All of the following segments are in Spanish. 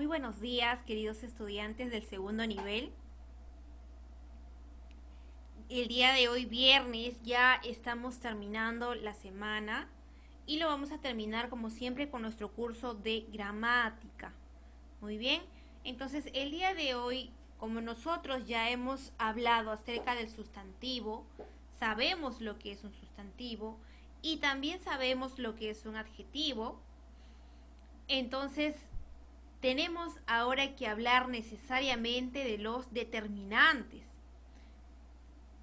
Muy buenos días, queridos estudiantes del segundo nivel. El día de hoy, viernes, ya estamos terminando la semana y lo vamos a terminar como siempre con nuestro curso de gramática. Muy bien, entonces el día de hoy, como nosotros ya hemos hablado acerca del sustantivo, sabemos lo que es un sustantivo y también sabemos lo que es un adjetivo, entonces tenemos ahora que hablar necesariamente de los determinantes.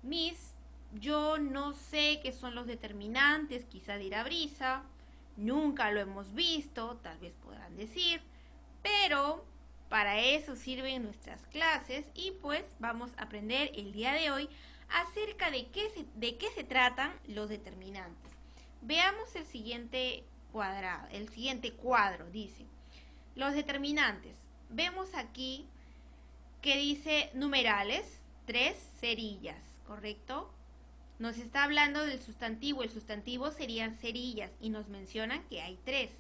Miss, yo no sé qué son los determinantes, quizá dirá Brisa, nunca lo hemos visto, tal vez podrán decir, pero para eso sirven nuestras clases y pues vamos a aprender el día de hoy acerca de qué se tratan los determinantes. Veamos el siguiente cuadrado, el siguiente cuadro, dice. Los determinantes. Vemos aquí que dice numerales, 3 cerillas, ¿correcto? Nos está hablando del sustantivo. El sustantivo serían cerillas y nos mencionan que hay 3.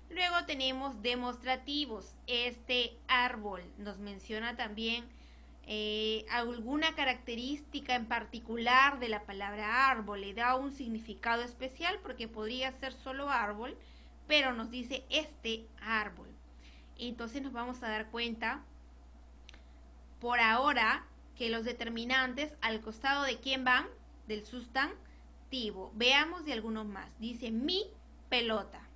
Luego tenemos demostrativos. Este árbol nos menciona también alguna característica en particular de la palabra árbol. Le da un significado especial porque podría ser solo árbol, pero nos dice este árbol. Entonces nos vamos a dar cuenta por ahora que los determinantes al costado de quién van, del sustantivo. Veamos de algunos más. Dice mi pelota.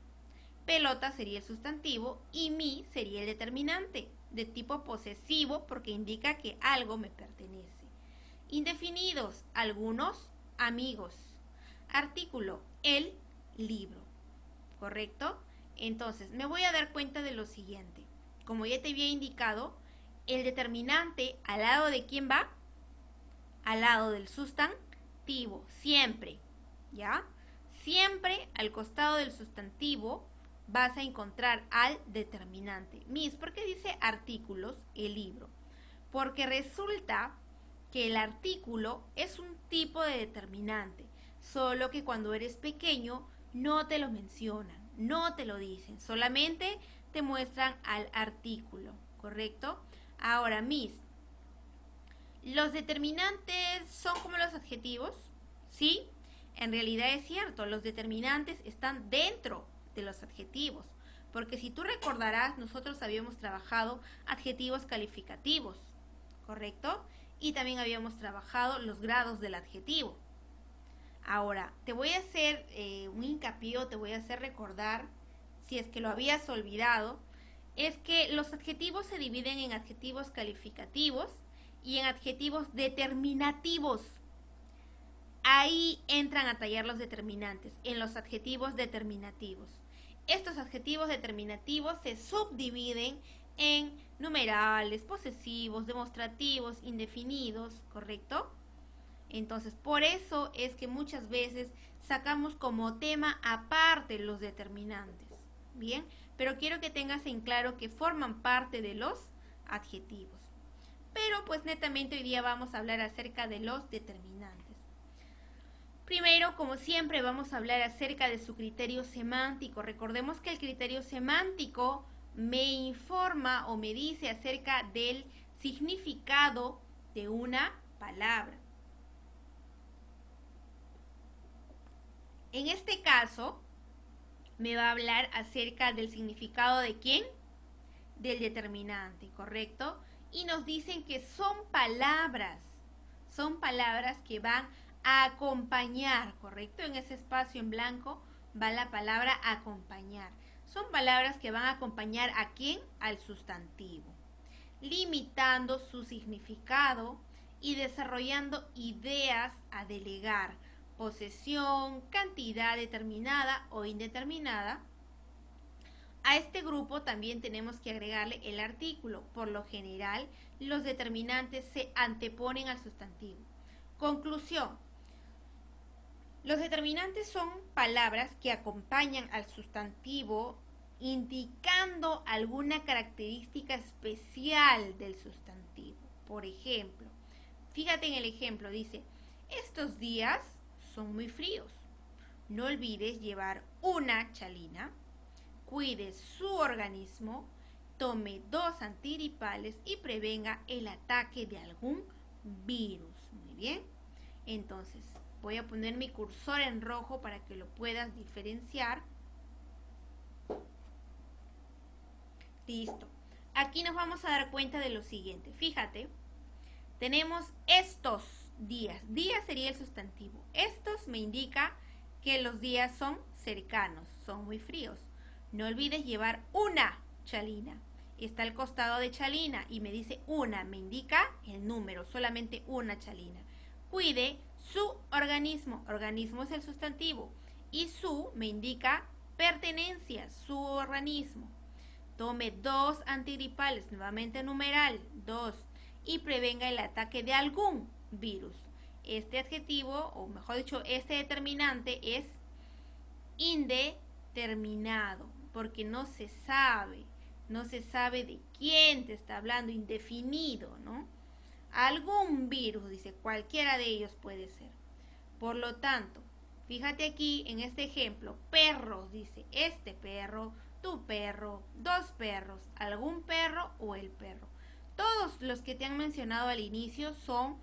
Pelota sería el sustantivo y mi sería el determinante de tipo posesivo porque indica que algo me pertenece. Indefinidos, algunos amigos. Artículo, el libro. ¿Correcto? Entonces, me voy a dar cuenta de lo siguiente. Como ya te había indicado, el determinante, ¿al lado de quién va? Al lado del sustantivo, siempre, ¿ya? Siempre al costado del sustantivo vas a encontrar al determinante. Miss, ¿por qué dice artículos, el libro? Porque resulta que el artículo es un tipo de determinante, solo que cuando eres pequeño no te lo mencionan, no te lo dicen, solamente te muestran al artículo, ¿correcto? Ahora, Miss, ¿los determinantes son como los adjetivos? Sí, en realidad es cierto, los determinantes están dentro de los adjetivos, porque si tú recordarás, nosotros habíamos trabajado adjetivos calificativos, ¿correcto? Y también habíamos trabajado los grados del adjetivo. Ahora, te voy a hacer un hincapié, te voy a hacer recordar, si es que lo habías olvidado, es que los adjetivos se dividen en adjetivos calificativos y en adjetivos determinativos. Ahí entran a tallar los determinantes, en los adjetivos determinativos. Estos adjetivos determinativos se subdividen en numerales, posesivos, demostrativos, indefinidos, ¿correcto? Entonces, por eso es que muchas veces sacamos como tema aparte los determinantes, ¿bien? Pero quiero que tengas en claro que forman parte de los adjetivos. Pero pues netamente hoy día vamos a hablar acerca de los determinantes. Primero, como siempre, vamos a hablar acerca de su criterio semántico. Recordemos que el criterio semántico me informa o me dice acerca del significado de una palabra. En este caso, me va a hablar acerca del significado de quién, del determinante, ¿correcto? Y nos dicen que son palabras que van a acompañar, ¿correcto? En ese espacio en blanco va la palabra acompañar. Son palabras que van a acompañar a quién, al sustantivo, limitando su significado y desarrollando ideas a delegar, posesión, cantidad determinada o indeterminada. A este grupo también tenemos que agregarle el artículo. Por lo general, los determinantes se anteponen al sustantivo. Conclusión. Los determinantes son palabras que acompañan al sustantivo indicando alguna característica especial del sustantivo. Por ejemplo, fíjate en el ejemplo, dice, estos días son muy fríos. No olvides llevar una chalina. Cuide su organismo, tome 2 antigripales y prevenga el ataque de algún virus. Muy bien. Entonces, voy a poner mi cursor en rojo para que lo puedas diferenciar. Listo. Aquí nos vamos a dar cuenta de lo siguiente. Fíjate, tenemos estos días. Día sería el sustantivo. Estos me indica que los días son cercanos, son muy fríos. No olvides llevar una chalina. Está al costado de chalina y me dice una, me indica el número, solamente una chalina. Cuide su organismo. Organismo es el sustantivo. Y su me indica pertenencia, su organismo. Tome 2 antigripales, nuevamente numeral, 2, y prevenga el ataque de algún virus. Este adjetivo, o mejor dicho, este determinante es indeterminado, porque no se sabe de quién te está hablando, indefinido, ¿no? Algún virus, dice, cualquiera de ellos puede ser. Por lo tanto, fíjate aquí en este ejemplo, perros, dice, este perro, tu perro, 2 perros, algún perro o el perro. Todos los que te han mencionado al inicio son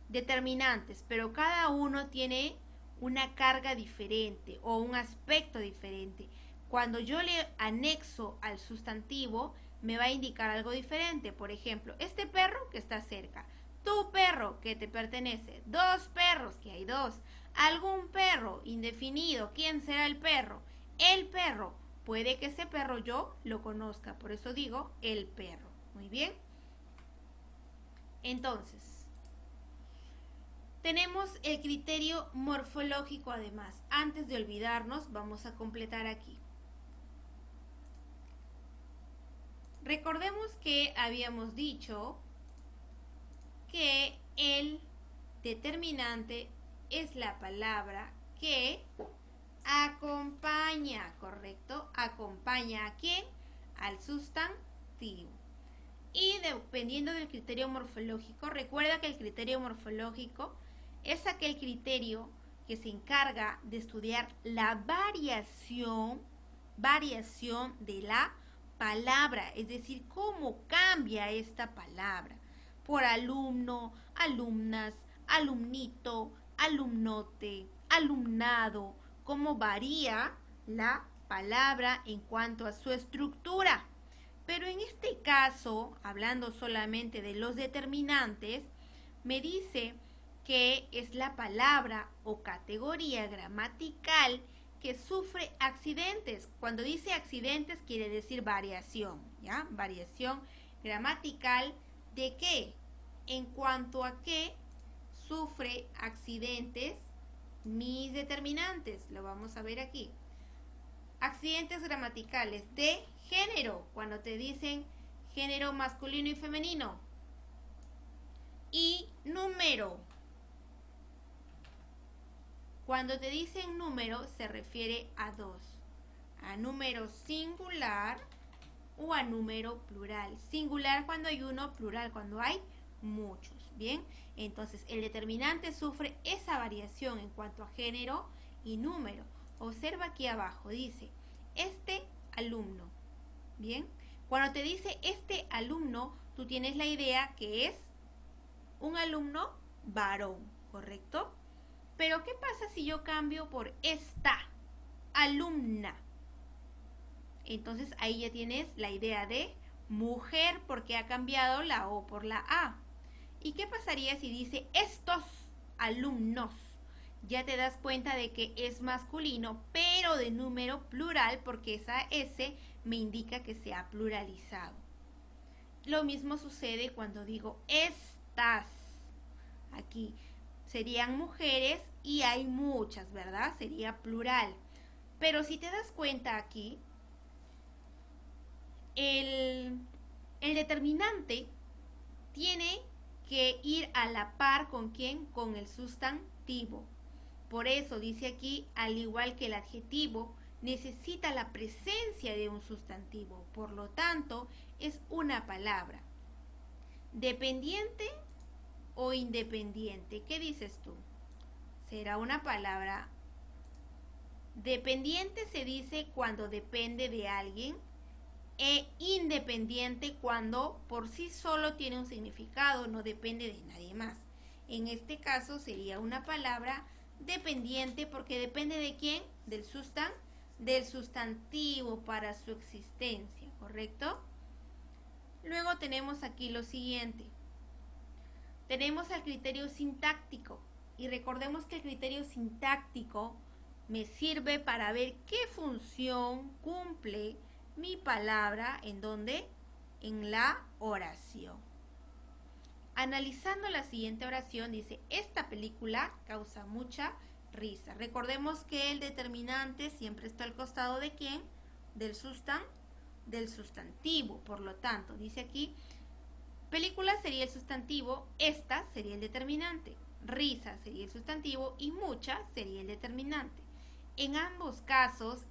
determinantes, pero cada uno tiene una carga diferente o un aspecto diferente. Cuando yo le anexo al sustantivo, me va a indicar algo diferente. Por ejemplo, este perro que está cerca, tu perro que te pertenece, 2 perros que hay 2, algún perro indefinido, ¿quién será el perro? El perro. Puede que ese perro yo lo conozca, por eso digo el perro. Muy bien. Entonces, tenemos el criterio morfológico además. Antes de olvidarnos, vamos a completar aquí. Recordemos que habíamos dicho que el determinante es la palabra que acompaña, ¿correcto? ¿Acompaña a quién? Al sustantivo. Y dependiendo del criterio morfológico, recuerda que el criterio morfológico es aquel criterio que se encarga de estudiar la variación de la palabra, es decir, cómo cambia esta palabra por alumno, alumnas, alumnito, alumnote, alumnado, cómo varía la palabra en cuanto a su estructura. Pero en este caso, hablando solamente de los determinantes, me dice que es la palabra o categoría gramatical que sufre accidentes. Cuando dice accidentes quiere decir variación, ¿ya? Variación gramatical ¿de qué? En cuanto a qué sufre accidentes mis determinantes, lo vamos a ver aquí. Accidentes gramaticales de género, cuando te dicen género masculino y femenino. Y número. Cuando te dicen número se refiere a 2, a número singular o a número plural. Singular cuando hay uno, plural cuando hay muchos. Bien, entonces el determinante sufre esa variación en cuanto a género y número. Observa aquí abajo, dice, este alumno. Bien, cuando te dice este alumno, tú tienes la idea que es un alumno varón, ¿correcto? Pero ¿qué pasa si yo cambio por esta alumna? Entonces ahí ya tienes la idea de mujer porque ha cambiado la O por la A. ¿Y qué pasaría si dice estos alumnos? Ya te das cuenta de que es masculino, pero de número plural porque esa S me indica que se ha pluralizado. Lo mismo sucede cuando digo estas. Aquí serían mujeres y hay muchas, ¿verdad? Sería plural. Pero si te das cuenta aquí, el determinante tiene que ir a la par con ¿quién? Con el sustantivo. Por eso dice aquí, al igual que el adjetivo, necesita la presencia de un sustantivo. Por lo tanto, es una palabra. ¿Dependiente o independiente? ¿Qué dices tú? Será una palabra. Dependiente se dice cuando depende de alguien e independiente cuando por sí solo tiene un significado, no depende de nadie más. En este caso sería una palabra dependiente porque depende de quién, del sustantivo para su existencia, ¿correcto? Luego tenemos aquí lo siguiente. Tenemos el criterio sintáctico y recordemos que el criterio sintáctico me sirve para ver qué función cumple mi palabra en donde, en la oración. Analizando la siguiente oración dice, esta película causa mucha risa. Recordemos que el determinante siempre está al costado de quién, del sustantivo. Por lo tanto, dice aquí, película sería el sustantivo, esta sería el determinante, risa sería el sustantivo y mucha sería el determinante. En ambos casos,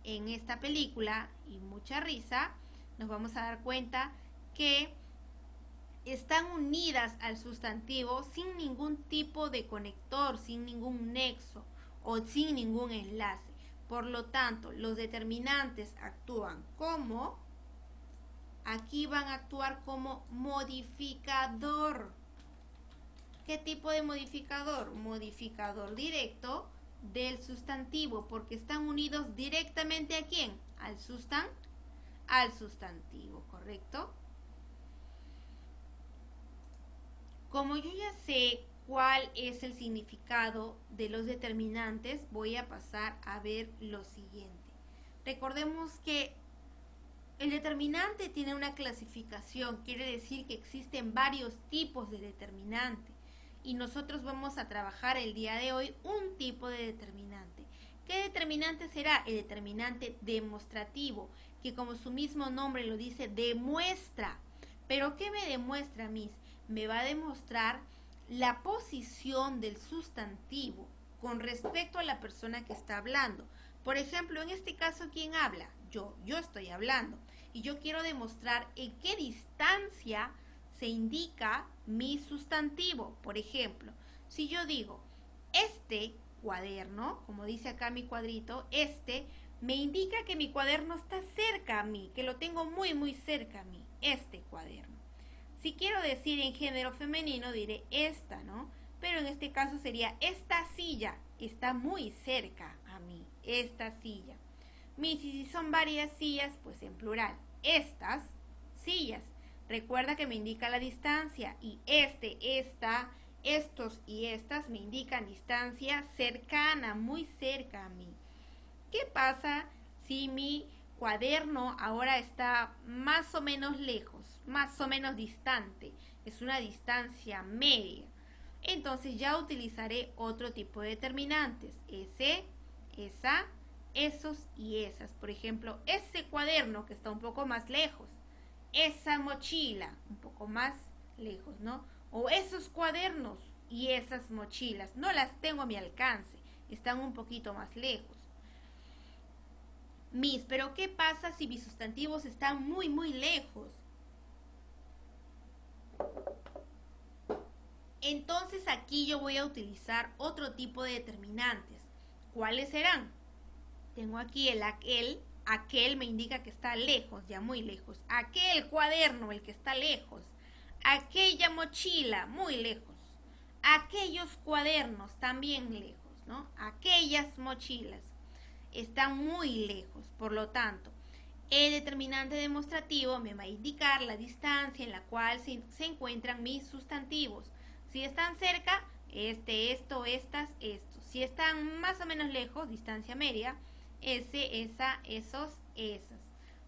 en esta película y mucha risa, nos vamos a dar cuenta que están unidas al sustantivo sin ningún tipo de conector, sin ningún nexo o sin ningún enlace. Por lo tanto, los determinantes actúan como, aquí van a actuar como modificador. ¿Qué tipo de modificador? Modificador directo del sustantivo, porque están unidos directamente ¿a quién? Al sustantivo, ¿correcto? Como yo ya sé cuál es el significado de los determinantes, voy a pasar a ver lo siguiente. Recordemos que el determinante tiene una clasificación, quiere decir que existen varios tipos de determinante y nosotros vamos a trabajar el día de hoy un tipo de determinante. ¿Qué determinante será? El determinante demostrativo, que como su mismo nombre lo dice, demuestra. ¿Pero qué me demuestra, Miss? Me va a demostrar la posición del sustantivo con respecto a la persona que está hablando. Por ejemplo, en este caso, ¿quién habla? Yo estoy hablando. Y yo quiero demostrar en qué distancia se indica mi sustantivo. Por ejemplo, si yo digo, este cuaderno, como dice acá mi cuadrito, me indica que mi cuaderno está cerca a mí, que lo tengo muy, muy cerca a mí, este cuaderno. Si quiero decir en género femenino, diré esta, ¿no? Pero en este caso sería esta silla, está muy cerca a mí, esta silla. Y si son varias sillas, pues en plural, estas sillas. Recuerda que me indica la distancia y esta, estos y estas me indican distancia cercana, muy cerca a mí. ¿Qué pasa si mi cuaderno ahora está más o menos lejos, más o menos distante? Es una distancia media. Entonces ya utilizaré otro tipo de determinantes. Ese, esa, esos y esas. Por ejemplo, ese cuaderno que está un poco más lejos. Esa mochila un poco más lejos, ¿no? O esos cuadernos y esas mochilas. No las tengo a mi alcance. Están un poquito más lejos. Miss, pero ¿qué pasa si mis sustantivos están muy, muy lejos? Entonces aquí yo voy a utilizar otro tipo de determinantes. ¿Cuáles serán? Tengo aquí el aquel me indica que está lejos, ya muy lejos. Aquel cuaderno, el que está lejos. Aquella mochila, muy lejos. Aquellos cuadernos, también lejos, ¿no? Aquellas mochilas están muy lejos, por lo tanto, el determinante demostrativo me va a indicar la distancia en la cual se encuentran mis sustantivos. Si están cerca, esto, estas, estos. Si están más o menos lejos, distancia media, ese, esa, esos, esas.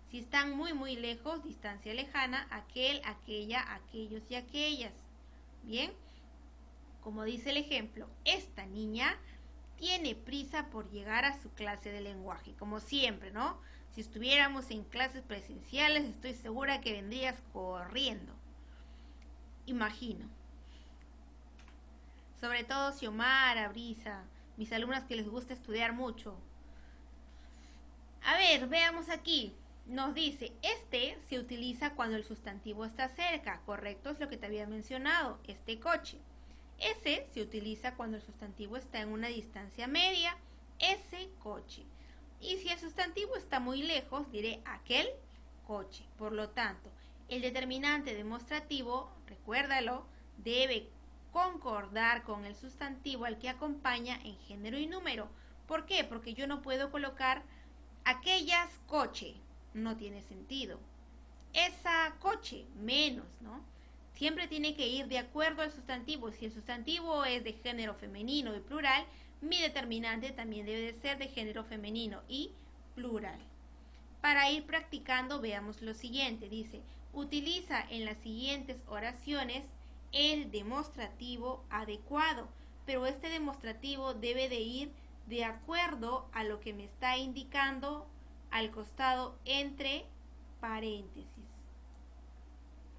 Si están muy, muy lejos, distancia lejana, aquel, aquella, aquellos y aquellas. Bien, como dice el ejemplo, esta niña tiene prisa por llegar a su clase de lenguaje, como siempre, ¿no? Si estuviéramos en clases presenciales, estoy segura que vendrías corriendo. Imagino. Sobre todo Xiomara, Brisa, mis alumnas que les gusta estudiar mucho. A ver, veamos aquí. Nos dice, se utiliza cuando el sustantivo está cerca, correcto, es lo que te había mencionado, este coche. Ese se utiliza cuando el sustantivo está en una distancia media, ese coche. Y si el sustantivo está muy lejos, diré aquel coche. Por lo tanto, el determinante demostrativo, recuérdalo, debe concordar con el sustantivo al que acompaña en género y número. ¿Por qué? Porque yo no puedo colocar aquellas coche, no tiene sentido. Esa coche, menos, ¿no? Siempre tiene que ir de acuerdo al sustantivo. Si el sustantivo es de género femenino y plural, mi determinante también debe de ser de género femenino y plural. Para ir practicando, veamos lo siguiente. Dice, utiliza en las siguientes oraciones el demostrativo adecuado, pero este demostrativo debe de ir de acuerdo a lo que me está indicando al costado entre paréntesis.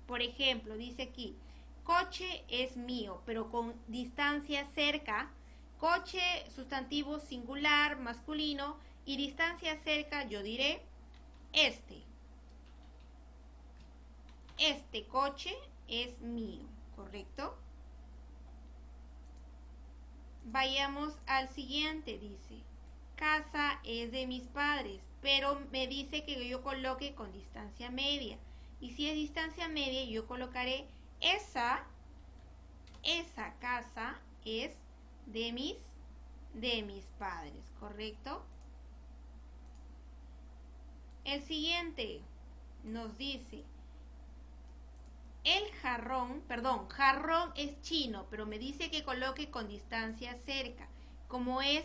Por ejemplo, dice aquí, coche es mío, pero con distancia cerca. Coche, sustantivo singular, masculino, y distancia cerca, yo diré este. Este coche es mío, ¿correcto? Vayamos al siguiente, dice, casa es de mis padres, pero me dice que yo coloque con distancia media. Y si es distancia media, yo colocaré esa casa es de mis padres, ¿correcto? El siguiente nos dice, jarrón es chino, pero me dice que coloque con distancia cerca. Como es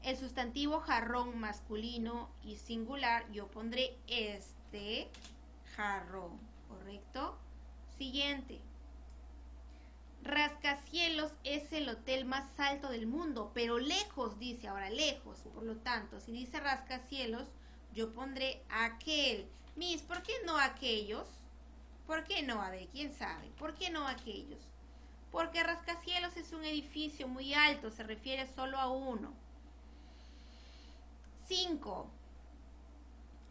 el sustantivo jarrón masculino y singular, yo pondré este jarrón, ¿correcto? Siguiente. Rascacielos es el hotel más alto del mundo, pero lejos, dice ahora, lejos. Por lo tanto, si dice rascacielos, yo pondré aquel. Miss, ¿por qué no aquellos? ¿Por qué no? A ver, ¿quién sabe? ¿Por qué no aquellos? Porque rascacielos es un edificio muy alto, se refiere solo a uno. 5.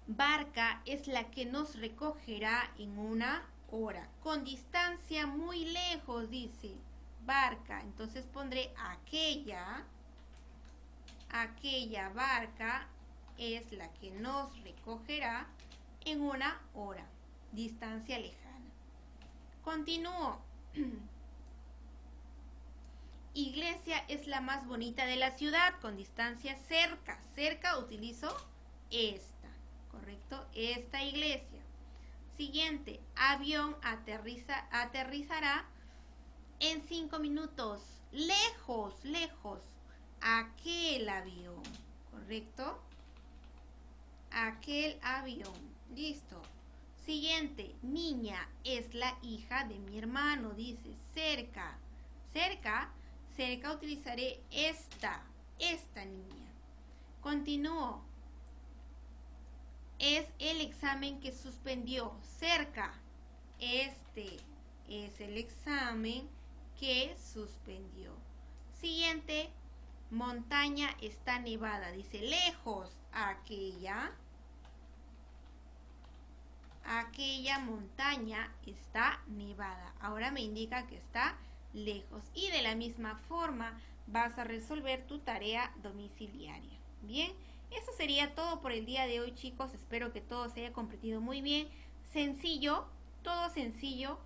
Barca es la que nos recogerá en una hora. Con distancia muy lejos, dice barca. Entonces pondré aquella barca es la que nos recogerá en una hora. Distancia lejana. Continúo. Iglesia es la más bonita de la ciudad, con distancia cerca. Cerca utilizo esta, ¿correcto? Esta iglesia. Siguiente, avión aterrizará en 5 minutos. Lejos. Aquel avión, ¿correcto? Aquel avión. Listo. Siguiente, niña es la hija de mi hermano, dice cerca. Cerca utilizaré esta niña. Continúo. Es el examen que suspendió. Cerca. Este es el examen que suspendió. Siguiente. Montaña está nevada. Dice lejos. Aquella montaña está nevada. Ahora me indica que está lejos. Y de la misma forma vas a resolver tu tarea domiciliaria. Bien, eso sería todo por el día de hoy, chicos. Espero que todo se haya comprendido muy bien. Sencillo, todo sencillo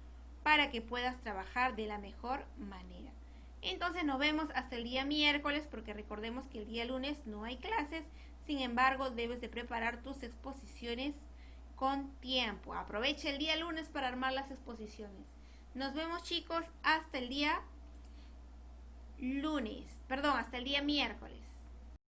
para que puedas trabajar de la mejor manera. Entonces nos vemos hasta el día miércoles, porque recordemos que el día lunes no hay clases. Sin embargo, debes de preparar tus exposiciones con tiempo. Aprovecha el día lunes para armar las exposiciones. Nos vemos, chicos, hasta el día miércoles.